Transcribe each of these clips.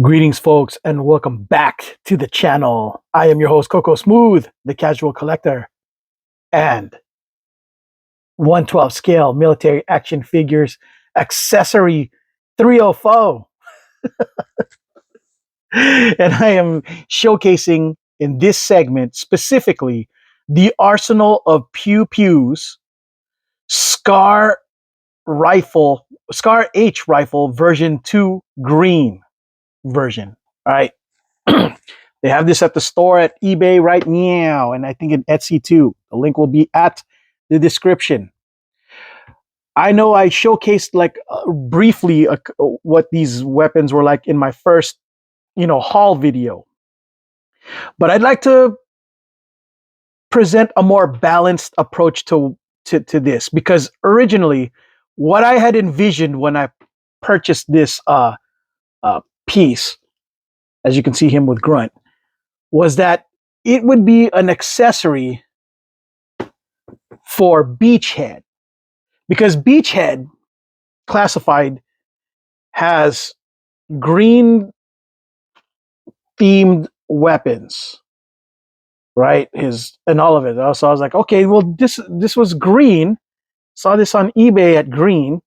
Greetings, folks, and welcome back to the channel. I am your host, Coco Smooth, the casual collector, and 112 scale military action figures accessory 304. And I am showcasing in this segment specifically the arsenal of Pew Pews Scar rifle, Scar H rifle version 2 green version. All right. They have this at the store at eBay right now, and I think in Etsy too. The link will be at the description. I know I showcased briefly what these weapons were like in my first, haul video, but I'd like to present a more balanced approach to this because originally, what I had envisioned when I purchased this piece, as you can see him with Grunt, was that it would be an accessory for Beachhead, because Beachhead classified has green themed weapons, right? His and all of it. So I was like, okay, well, this was green. Saw this on eBay at green,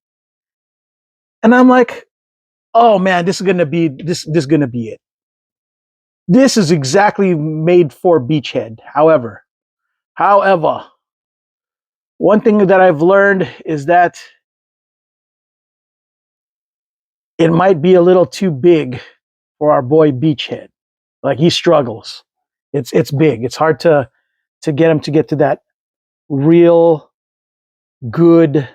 and I'm like, oh man, this is gonna be this. This is gonna be it. This is exactly made for Beachhead. However, one thing that I've learned is that it might be a little too big for our boy Beachhead. Like, he struggles. It's big. It's hard to get him to get to that real good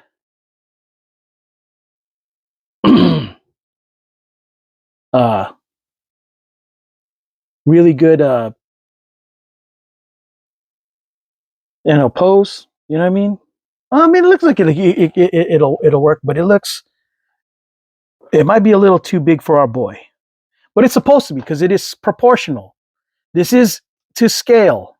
uh really good pose. You know what I mean? I mean, it looks like it'll work, but it might be a little too big for our boy. But it's supposed to be, because it is proportional. This is to scale.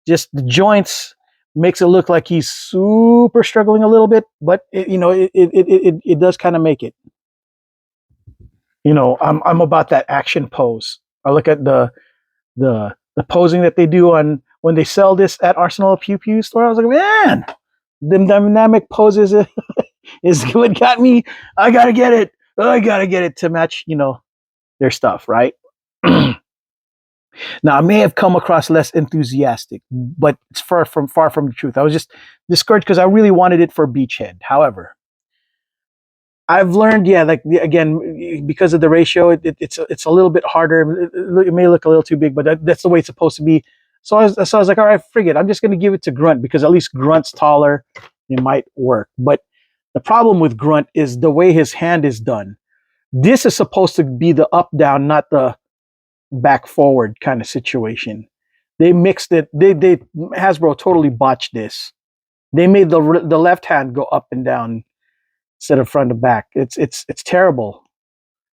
Just the joints makes it look like he's super struggling a little bit, but it does kind of make it. I'm about that action pose. I look at the posing that they do on when they sell this at Arsenal Pew Pews store. I was like, man, them dynamic poses is what got me. I gotta get it. I gotta get it to match, their stuff, right? Now, I may have come across less enthusiastic, but it's far from the truth. I was just discouraged because I really wanted it for Beachhead. However, I've learned, again, because of the ratio, it's a little bit harder. It may look a little too big, but that's the way it's supposed to be. So I was like, all right, frig it. I'm just going to give it to Grunt, because at least Grunt's taller. It might work. But the problem with Grunt is the way his hand is done. This is supposed to be the up down, not the back forward kind of situation. They mixed it. They Hasbro totally botched this. They made the left hand go up and down instead of front to back. It's terrible.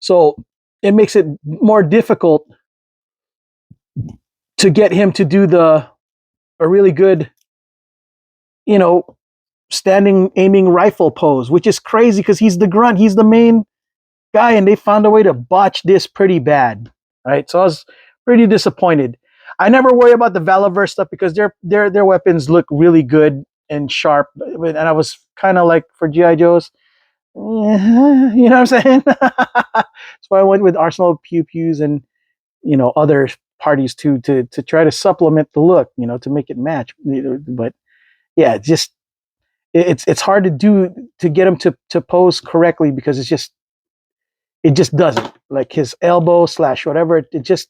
So it makes it more difficult to get him to do a really good, standing aiming rifle pose, which is crazy because he's the Grunt. He's the main guy, and they found a way to botch this pretty bad. Right? So I was pretty disappointed. I never worry about the Valaverse stuff because their weapons look really good and sharp. And I was kind of like, for GI Joes, you know what I'm saying? So I went with Arsenal Pew Pews and other parties too to try to supplement the look, to make it match. But yeah, it's hard to get him to pose correctly because it just doesn't. Like his elbow / whatever, it just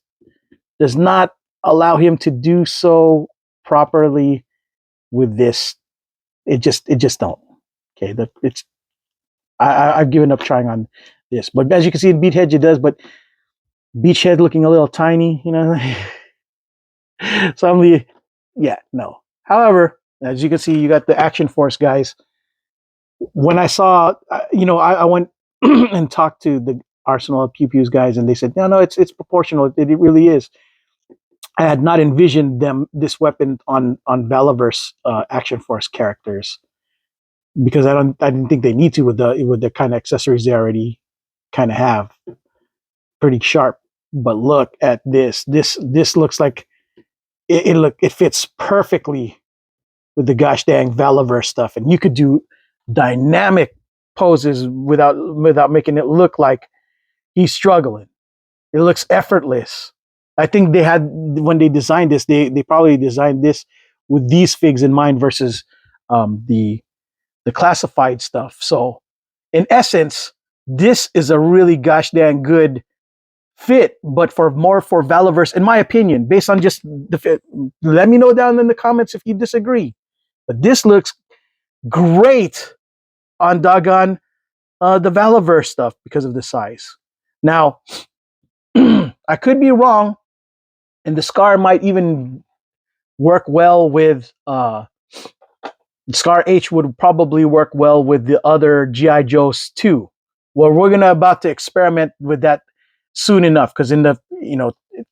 does not allow him to do so properly with this. It just don't. Okay, I've given up trying on this. But as you can see in Beachhead, it does. But Beachhead looking a little tiny, So no. However, as you can see, you got the Action Force guys. When I saw, I went and talked to the Arsenal of Pew Pews guys, and they said, no, it's proportional. It really is. I had not envisioned this weapon on Valaverse Action Force characters, because I didn't think they need to with the kind of accessories they already kind of have. Pretty sharp But look at this. This looks like it fits perfectly with the gosh dang Valiverse stuff, and you could do dynamic poses without making it look like he's struggling. It looks effortless. I think they had when they designed this, they probably designed this with these figs in mind versus the classified stuff. So in essence, this is a really gosh dang good fit, but for Valiverse, in my opinion, based on just the fit. Let me know down in the comments if you disagree. But this looks great on doggone the Valiverse stuff because of the size. Now, I could be wrong, and the Scar might even work well with Scar H would probably work well with the other GI Joes too. Well, we're gonna about to experiment with that soon enough because in the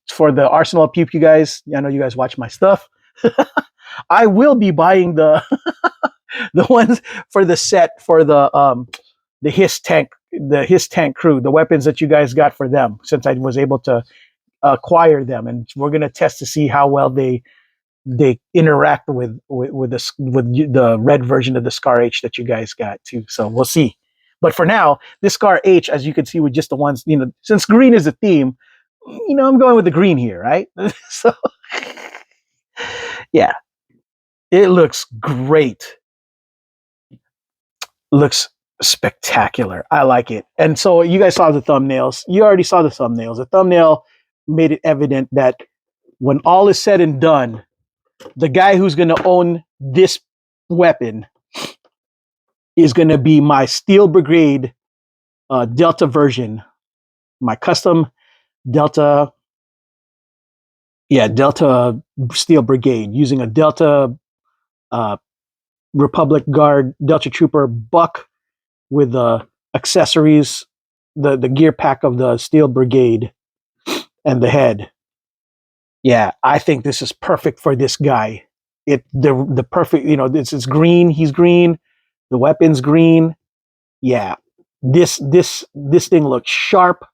for the Arsenal Pew Pew guys, I know you guys watch my stuff. I will be buying the the ones for the set for the His Tank crew, the weapons that you guys got for them, since I was able to acquire them, and we're gonna test to see how well they interact with the red version of the Scar H that you guys got too. So we'll see. But for now, this Scar H, as you can see with just the ones, since green is the theme, I'm going with the green here, right? So yeah, it looks great. Looks spectacular. I like it. And so you guys saw the thumbnails. You already saw the thumbnails. The thumbnail made it evident that when all is said and done, the guy who's going to own this weapon is going to be my Steel Brigade Delta version, my custom Delta Steel Brigade using a Delta Republic Guard Delta Trooper buck with the accessories, the gear pack of the Steel Brigade and the head. Yeah, I think this is perfect for this guy. The perfect, this is green, he's green, the weapon's green. Yeah. This thing looks sharp,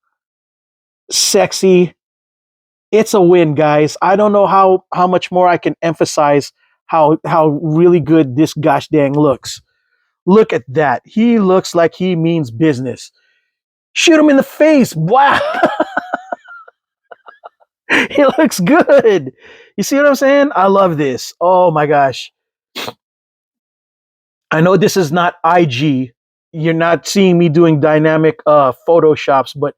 sexy. It's a win, guys. I don't know how much more I can emphasize how really good this gosh dang looks. Look at that. He looks like he means business. Shoot him in the face. Wow. He looks good. You see what I'm saying? I love this. Oh my gosh. I know this is not IG. You're not seeing me doing dynamic photoshops, but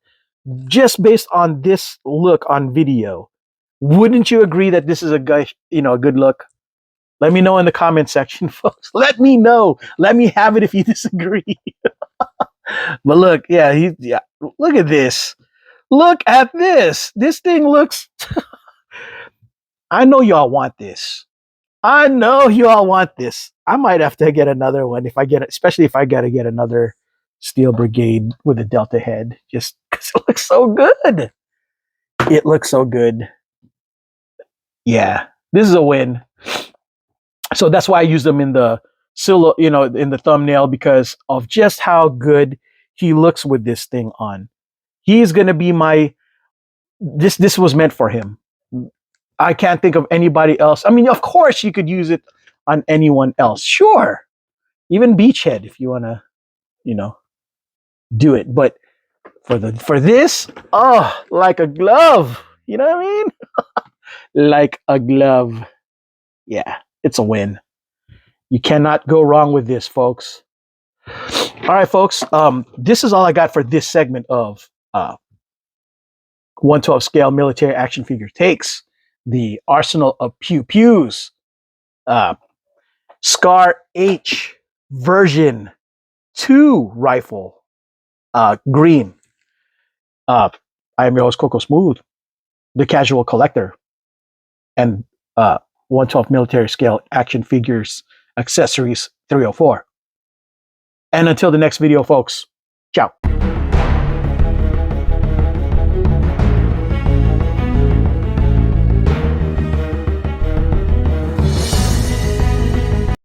just based on this look on video, wouldn't you agree that this is a good look? Let me know in the comment section, folks. Let me know. Let me have it if you disagree. But look, look at this. Look at this. This thing looks I know y'all want this. I know you all want this. I might have to get another one if I get it, especially if I got to get another Steel Brigade with a Delta head, just because it looks so good. It looks so good. Yeah, this is a win. So that's why I use them in the in the thumbnail because of just how good he looks with this thing on. He's gonna be my. This was meant for him. I can't think of anybody else. I mean, of course, you could use it on anyone else. Sure. Even Beachhead if you want to, do it. But for this, oh, like a glove. You know what I mean? Like a glove. Yeah, it's a win. You cannot go wrong with this, folks. All right, folks. This is all I got for this segment of 1/12 scale military action figure takes. The Arsenal of Pew Pews. Scar H version 2 rifle. Green. I am your host, Coco Smooth, the casual collector, and 1/12 military scale action figures accessories 304. And until the next video, folks,